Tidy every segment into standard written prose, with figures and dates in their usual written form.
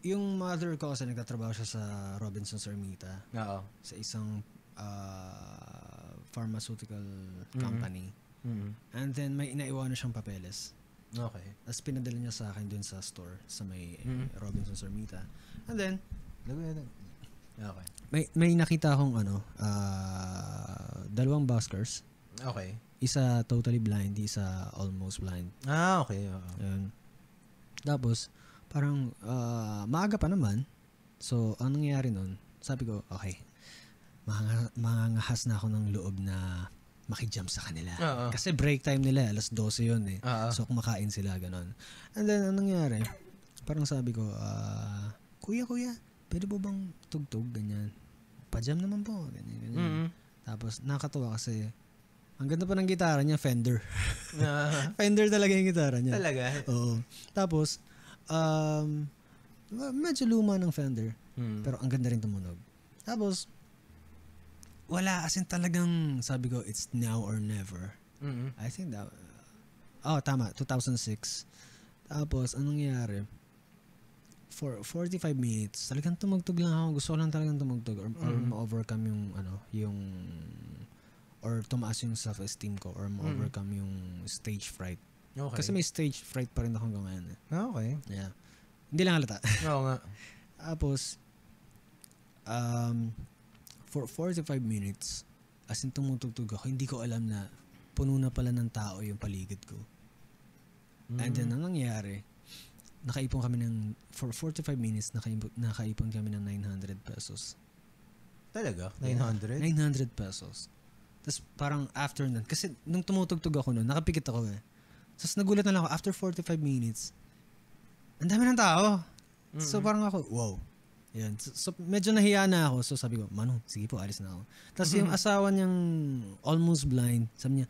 yung mother ko kasi nagtatrabaho siya sa Robinsons Ermita. Oo. Sa isang pharmaceutical company. Mm-hmm. And then may inaiwanan siyang papeles. Okay. Tapos pinadala niya sa akin dun sa store sa may Robinsons Ermita. And then okay. May nakita akong dalawang buskers. Okay. Isa totally blind, isa almost blind. Okay. Ayun. Tapos parang maaga pa naman. So ang nangyayari nun, sabi ko, okay, mangangahas na ako ng loob na makijump sa kanila. Kasi break time nila, alas 12 yun eh. So kumakain sila, ganon. And then anong nangyari, parang sabi ko, kuya, pwede po bang tugtog, ganyan? Pa-jam naman po, ganyan. Tapos nakakatuwa kasi ang ganda pa ng gitara niya, Fender. Fender talaga yung gitara niya. Talaga? Oo. Tapos, medyo luma ng Fender. Pero ang ganda rin tumunog. Tapos, wala. As in talagang, sabi ko, it's now or never. I think that, tama, 2006. Tapos, anong nangyari? For 45 minutes, talagang tumugtog lang ako. Gusto ko lang talagang tumugtog or ma-overcome yung or tumaas yung self-esteem ko or ma-overcome yung stage fright. Okay. Kasi may stage fright pa rin ako hanggang ngayon eh. Okay. Yeah. Hindi lang halata. Oo nga. Tapos, for 45 minutes, as in tumutugtog ako, hindi ko alam na puno na pala ng tao yung paligid ko. And then, ang nangyari, nakaipon kami for 45 minutes, nakaipon kami ng 900 pesos. Talaga? 900? 900 pesos. Tapos parang after nun, kasi nung tumutugtog ako nun, nakapikit ako eh. Tapos nagulat na lang ako, after 45 minutes, ang dami ng tao. So parang ako, wow. Yan. So medyo nahiya na ako. So sabi ko, Manu, sige po, alis na ako. Tapos yung asawa niyang almost blind, sabi niya,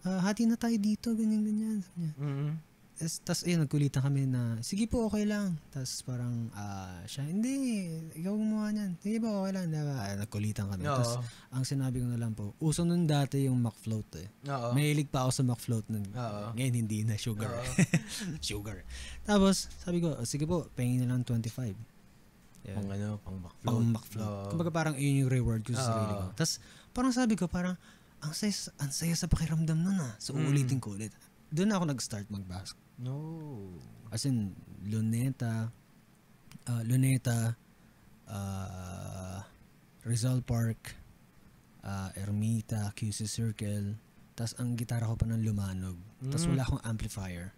hati na tayo dito, ganyan. Sabi niya. Tapos nagkulitan kami na, sige po, okay lang. Tapos parang, siya, hindi, ikaw gumawa niyan. Sige po, okay lang. Nagkulitan kami. Tapos, ang sinabi ko na lang po, uso nun dati yung McFloat eh. Mahilig pa ako sa McFloat nun. Ngayon, hindi na, sugar. Sugar. Tapos, sabi ko, sige po, pahingin na lang 25. Pang McFloat. Pang McFloat. Kumbaga parang yun yung reward ko sa sarili ko. Tapos, parang sabi ko, parang, ang saya sa pakiramdam nun ah. So, uulitin ko ulit. Doon ako nag-start mag-bask. No. As in, Luneta, Rizal Park, Ermita, QC Circle. Tapos ang gitara ko pa ng lumanog. Tapos wala akong amplifier.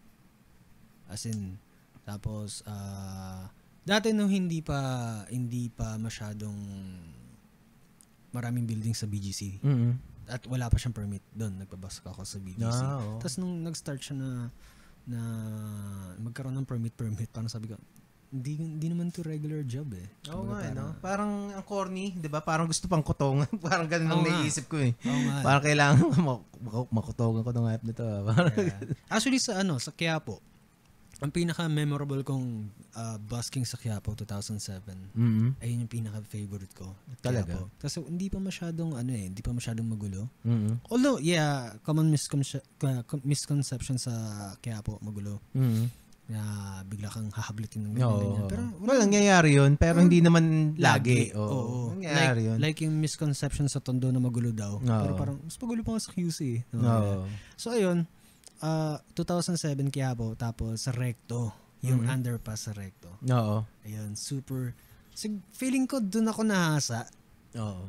As in, tapos, dati nung hindi pa masyadong maraming building sa BGC. At wala pa siyang permit doon. Nagpabask ako sa BGC. Tapos nung nag-start siya na magkaroon ng permit, parang sabi ko, hindi naman to regular job eh. Oo nga, no? Parang ang corny, di ba? Parang gusto pang kutongan. Parang ganun ang naiisip ko eh. Parang kailangan makutogan ko ng hype nito. Actually, sa Quiapo, ang pinaka-memorable kong busking sa Quiapo 2007, ayun yung pinaka-favorite ko. Talaga? Quiapo. Kasi hindi pa masyadong magulo. Although, common misconception sa Quiapo, magulo. Na bigla kang hahablutin ng ganyan. Pero nangyayari yun, pero hindi naman lagi. Oo. Nangyayari yun. Like yung misconception sa Tondo na magulo daw. Pero parang, mas magulo pa nga sa QC. So, ayun, 2007 Quiapo, tapos sa Recto, yung underpass sa Recto. Ayun, super. Feeling ko doon ako nahasa.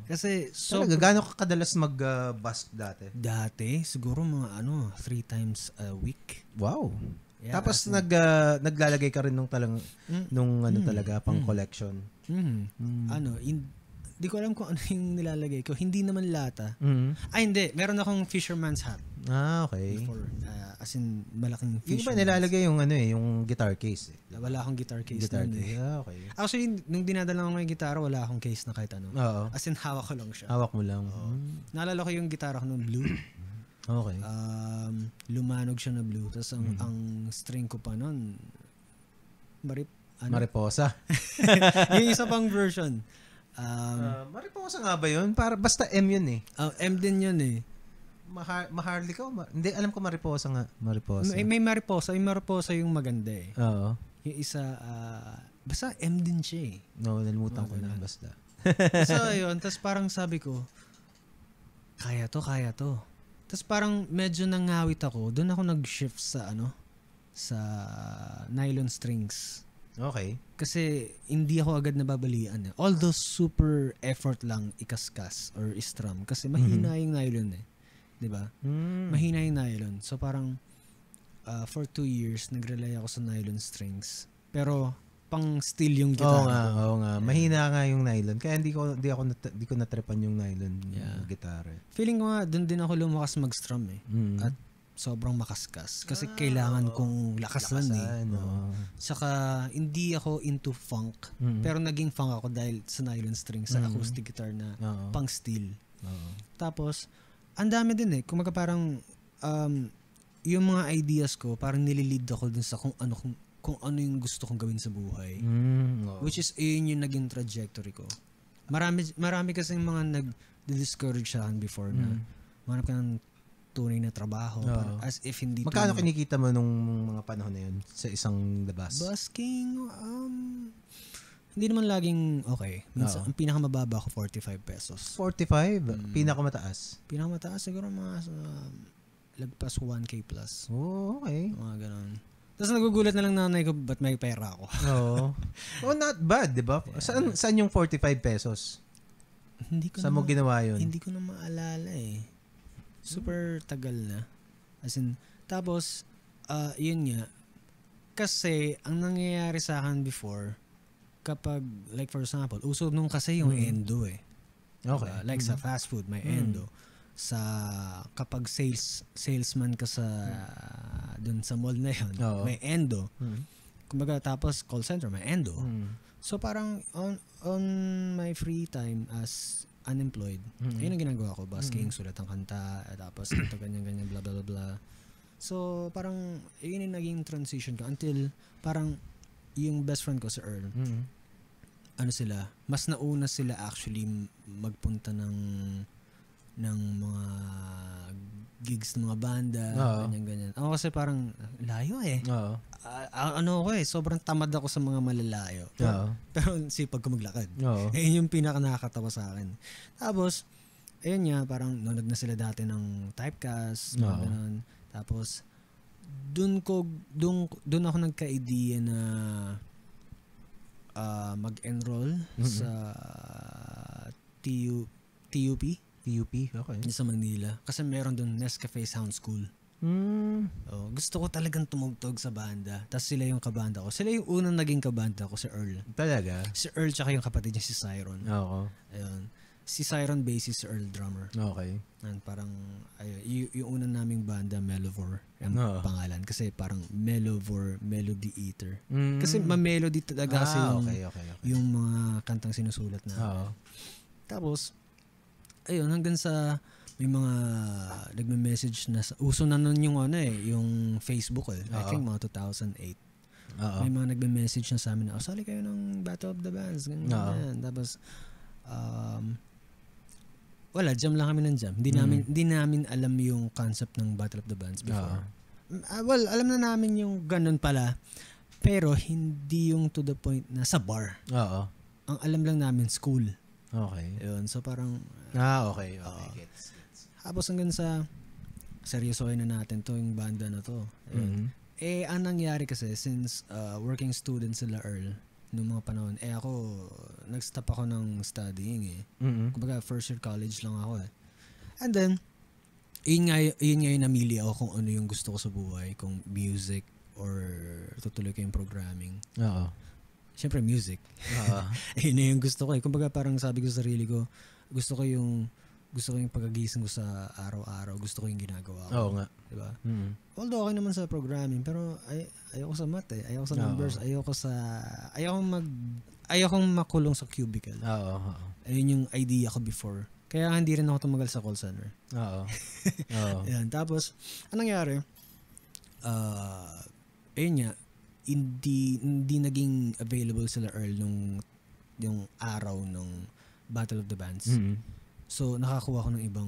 Kasi talaga, gaano ka kadalas mag-busk dati? Dati, siguro mga 3 times a week. Wow. Yeah, tapos naglalagay ka rin nung talaga pang collection. Hindi ko alam kung ano yung nilalagay ko. Hindi naman lata. Hindi. Meron akong fisherman's hat. Okay. Before, as in, malaking fisherman's. Yung iba nilalagay yung guitar case. Wala akong guitar case. Okay. Actually, nung dinadala ko yung gitara, wala akong case na kahit ano. As in, hawak ko lang siya. Hawak mo lang. Naalala ko yung gitara ko nung blue. Okay. Lumanog siya na blue. Tapos ang string ko pa nun, Mariposa. yung isa pang version. Mariposa nga ba yun? Basta M yun eh. M din yun eh. Maharlika? Hindi, alam ko Mariposa nga. Mariposa. May Mariposa. Yung Mariposa yung maganda eh. Oo. Yung isa, basta M din siya eh. No, nalimutan ko na. Basta. So, ayun. Tapos parang sabi ko, kaya to. Tapos parang medyo nangawit ako. Doon ako nag-shift sa sa nylon strings. Okay. Kasi hindi ako agad nababalian. Although super effort lang ikaskas or istrum. Kasi mahina yung nylon eh. Diba? Mahina yung nylon. So parang for 2 years, nag-rely ako sa nylon strings. Pero pang steel yung gitara. Oo nga. Mahina nga yung nylon. Kaya hindi ko natripan yung nylon gitara. Feeling ko nga, doon din ako lumakas mag-strum eh. At sobrang makaskas. Kasi kailangan kong lakasan eh. Saka, hindi ako into funk. Pero naging funk ako dahil sa nylon strings, sa acoustic guitar na pang steel. Tapos, ang dami din eh. Kumaga parang, yung mga ideas ko, parang nililid ako dun sa kung ano yung gusto kong gawin sa buhay. Which is, yun yung naging trajectory ko. Marami kasi mga nag-discourage sa akin before na manap ka ng tunay na trabaho. As if hindi Magkano kinikita mo nung mga panahon na yun sa isang labas? Busking, hindi naman laging okay. Minsan, ang pinakamababa ko, 45 pesos. 45? Pinakamataas? Pinakamataas siguro mga lagpas 1K plus. Oh, okay. Mga ganon. Tapos nagugulat na lang nanay ko, ba't may pera ako? Oh, not bad, di ba? Saan yung 45 pesos? Saan mo ginawa yun? Hindi ko na maalala eh. Super tagal na. As in, tapos, yun nga, kasi, ang nangyayari sa akin before, kapag, like for example, uso nung kasi yung endo eh. Okay. Like sa fast food, may endo. Sa, kapag salesman ka sa, dun sa mall na yun, may endo. Kumbaga, tapos call center, may endo. So, parang, on my free time as unemployed. Ayun ang ginagawa ko. Busking, sulat ang kanta, tapos ito, ganyan, blah, blah, blah, blah. So, parang, yun yung naging transition ko until, parang, yung best friend ko, si Earl, mas nauna sila actually magpunta ng mga gigs ng mga banda, ganyan. Ako kasi parang, layo eh. Sobrang tamad ako sa mga malalayo. Pero sipag ko maglakad. Ayun yung pinaka nakakatawa sa akin. Tapos, ayun nga, parang nunod na sila dati ng typecast, ganun. Tapos, dun ako nagka-idea na mag-enroll sa TUP, okay. Sa Manila. Kasi meron dun Nescafe Sound School. Gusto ko talagang tumugtog sa banda. Tapos sila yung kabanda ko. Sila yung unang naging kabanda ko, si Earl. Talaga? Si Earl tsaka yung kapatid niya, si Siron. Oo. Ayun. Si Siron bassist, si Earl drummer. Okay. And parang, yung unang naming banda, Melovor, yung pangalan. Kasi parang Melovor, Melody Eater. Kasi ma-melody talaga kasi yung mga kantang sinusulat na. Tapos, ayun, hanggang sa may mga nagme-message na uso na nun yung yung Facebook eh. I think mga 2008. May mga nagme-message na sa amin na, sali kayo ng Battle of the Bands. Ganyan. Tapos, wala, jam lang kami ng jam. Hindi namin alam yung concept ng Battle of the Bands before. Well, alam na namin yung ganun pala. Pero, hindi yung to the point na sa bar. Ang alam lang namin, school. Okay. Yun, so parang... okay. Gets. Tapos hanggang sa seryosohin na natin to yung banda na to. Ang nangyari kasi, since working student sila Earl, noong mga panahon, ako, nag-stop ako ng studying eh. Kumbaga, first year college lang ako eh. And then, yun nga yung namili ako kung ano yung gusto ko sa buhay, kung music or tutuloy ko yung programming. Siyempre, music. Yun na yung gusto ko eh. Kumbaga, parang sabi ko sa sarili ko, gusto ko yung pagagising ko sa araw-araw. Gusto ko yung ginagawa ko. Oo nga. Diba? Although okay naman sa programming, pero ayoko sa math eh. Ayoko sa numbers. Ayokong makulong sa cubicle. Ayun yung idea ko before. Kaya hindi rin ako tumagal sa call center. Ayan. Tapos, anong nangyari? Ayun nga, hindi naging available sila Earl yung araw ng Battle of the Bands. So, nakakuha ko ng ibang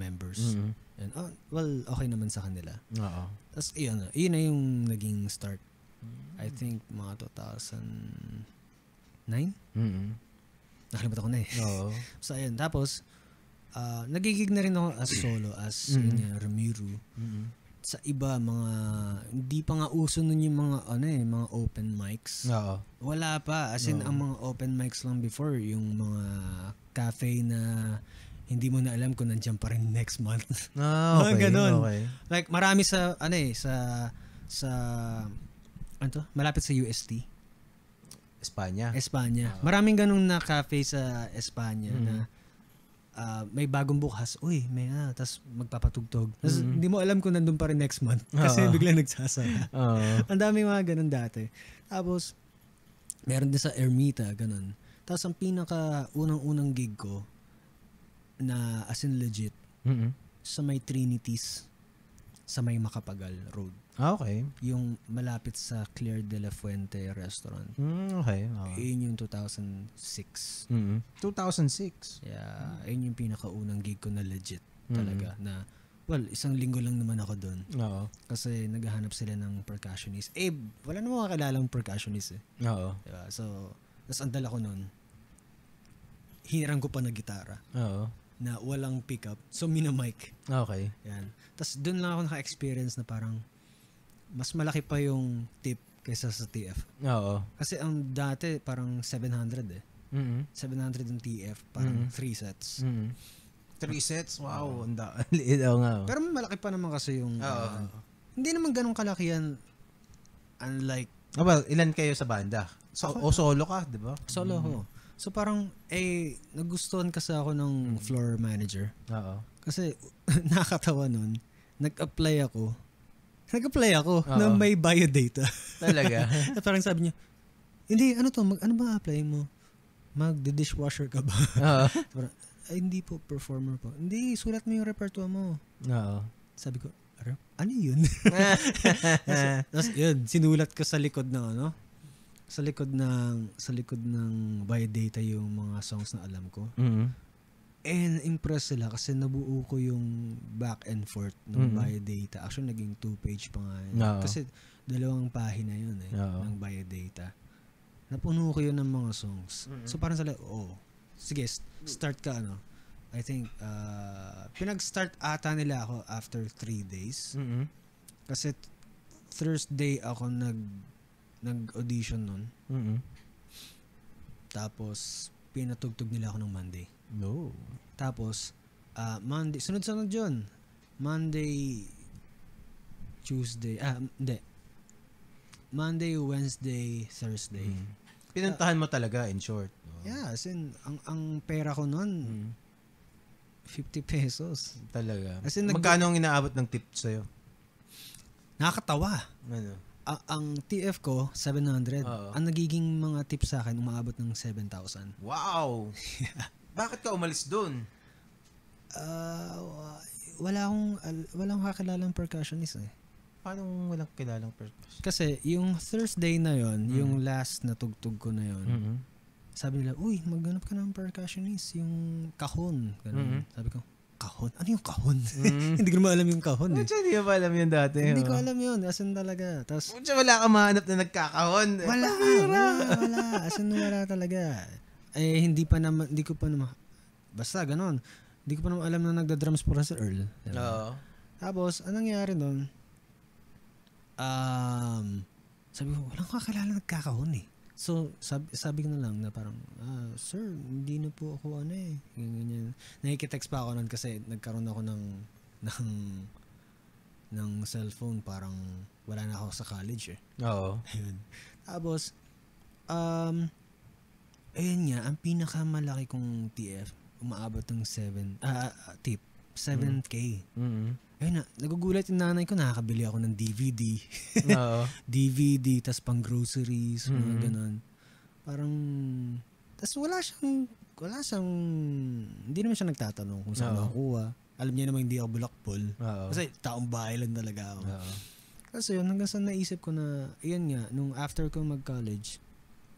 members. And, well, okay naman sa kanila. Tapos, yun na yung naging start I think mga 2009? Nakalimutan ko na eh. Oo. So, ayun. Tapos, nagigig na rin ako as solo, as yun nga, Ramiro. Sa iba, hindi pa nga uso nun yung mga open mics. Oo. Wala pa. As in, ang mga open mics lang before, yung mga cafe na hindi mo na alam kung nandiyan pa rin next month. Okay. Mga ganun. Okay. Like, marami sa malapit sa UST. Espanya. Maraming ganun na cafe sa Espanya na may bagong bukas. Uy, tapos magpapatugtog. Tapos hindi mo alam kung nandun pa rin next month kasi biglang nagsasara. Ang daming mga ganun dati. Tapos, meron din sa Ermita, ganun. Tapos, ang pinaka-unang gig ko na as in legit, sa may Trinities, sa may Macapagal Road. Okay. Yung malapit sa Claire de la Fuente restaurant. Okay. Yun yung 2006. 2006? Yeah, yun yung pinakaunang gig ko na legit talaga. Na, isang linggo lang naman ako doon. Oo. Kasi naghahanap sila ng percussionist. Wala namang makakilalang percussionist eh. Oo. Diba? So, tas ang dala ko noon, hinirang ko pa na gitara. Oo. Na walang pickup. So, minamic. Okay. Yan. Tas doon lang ako naka-experience na parang mas malaki pa yung tip kaysa sa TF. Oo. Kasi ang dati parang 700 eh. 700 yung TF. Parang 3 sets. 3 sets? Wow. Ang liit ako nga. Pero malaki pa naman kasi yung... hindi naman ganun kalaki yan. Unlike... Ilan kayo sa banda? Solo ka, di ba? Solo ko. So parang, nagustuhan kasi ako ng floor manager. Oo. Kasi nakakatawa nun. Nag-apply ako na may biodata. Talaga? At parang sabi niya, hindi, ano ba apply mo? Mag-dishwasher ka ba? Parang, hindi po, performer po. Hindi, sulat mo yung repertoire mo. Oo. Sabi ko, ano yun? Tapos yun, sinulat ko sa likod ng sa likod ng biodata yung mga songs na alam ko. And impressed sila kasi nabuo ko yung back and forth ng biodata. Actually, naging 2-page pa nga yun. Kasi 2 pahina yun ng biodata. Napuno ko yun ng mga songs. So parang sila, sige, start ka I think, pinag-start ata nila ako after 3 days. Kasi Thursday ako nag-audition nun. Tapos, pinatugtog nila ako ng Monday. No. Tapos, Monday, sunod-sunod yun. Monday, Tuesday, hindi. Monday, Wednesday, Thursday. Pinuntahan mo talaga, in short. Yeah, as in, ang pera ko nun, 50 pesos. Talaga. As in, magkano ang inaabot ng tip sa'yo? Nakakatawa. Ano? Ang TF ko, 700. Ang nagiging mga tips sa akin, umaabot ng 7,000. Wow! Bakit ka umalis dun? Wala akong kakilalang percussionist eh. Paano walang kilalang percussionist? Kasi yung Thursday na yon, yung last na tugtog ko na yon, sabi nila, uy, maghanap ka ng percussionist, yung kahon. Sabi ko, kahon? Ano yung kahon? Hindi ko naman alam yung kahon eh. Hindi ko alam yun dati. Hindi ko alam yun. As in talaga. Tapos, wala ka mahanap na nagkakahon. Wala. As in wala talaga. Hindi ko pa naman, basta ganon. Hindi ko pa naman alam na nagda-drums po si Earl. Oo. Tapos, anong nangyari nun? Sabi ko, walang kakilala nagkakahon eh. So, sabi ko na lang na parang, sir, hindi na po ako ganyan. Nakikitext pa ako nun kasi nagkaroon ako ng cellphone, parang wala na ako sa college eh. Oo. Ayun. Tapos, ayun nga, ang pinakamalaki kong TF, umaabot ng 7K. Ayun na, nagugulat yung nanay ko, nakakabili ako ng DVD. Oo. DVD, tas pang groceries, mga ganun. Parang, tas wala siyang, hindi naman siya nagtatanong kung saan nakuha. Alam niya naman hindi ako bulakpol. Kasi taong bahay lang talaga ako. Kasi yun, hanggang sa naisip ko na, yun nga, nung after ko mag-college,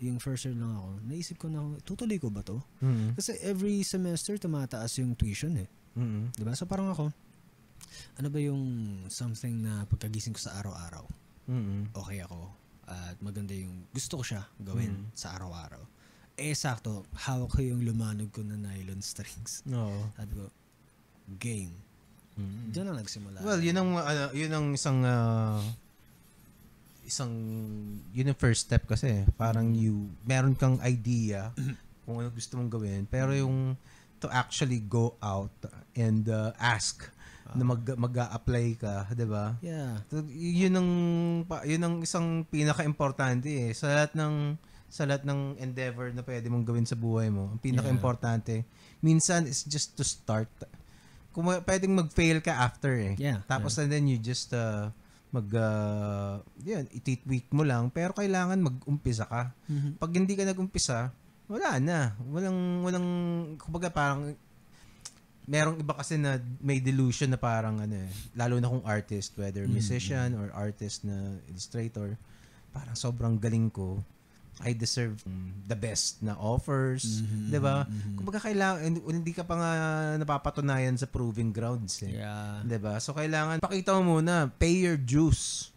yung first year lang ako, naisip ko na, tutuloy ko ba to? Kasi every semester, tumataas yung tuition eh. Diba? So parang ako, ano ba yung something na pagkagising ko sa araw-araw? Okay ako. at maganda yung gusto ko siya gawin sa araw-araw. Sakto, hawak ko yung lumanog ko na nylon strings. Oo. Sabi ko, game. Diyan na nagsimula. Well, yun ang isang yun ang first step kasi. Parang meron kang idea kung ano gusto mong gawin. Pero yung to actually go out and ask na mag-a-apply ka, 'di ba? Yeah. So, yun ang isang pinaka-importante sa lahat ng endeavor na pwede mong gawin sa buhay mo. Ang pinaka-importante minsan is just to start. Kung pwedeng mag-fail ka after Tapos and then you just ititweak mo lang, pero kailangan mag-umpisa ka. Pag hindi ka nag-umpisa, wala na. Walang kumbaga parang merong iba kasi na may delusion na parang lalo na kung artist, whether musician or artist na illustrator, parang sobrang galing ko. I deserve the best na offers, 'di ba? Kumbaga kailangan hindi ka pa nga napapatunayan sa proving grounds 'di ba? So kailangan pakita mo muna, pay your dues.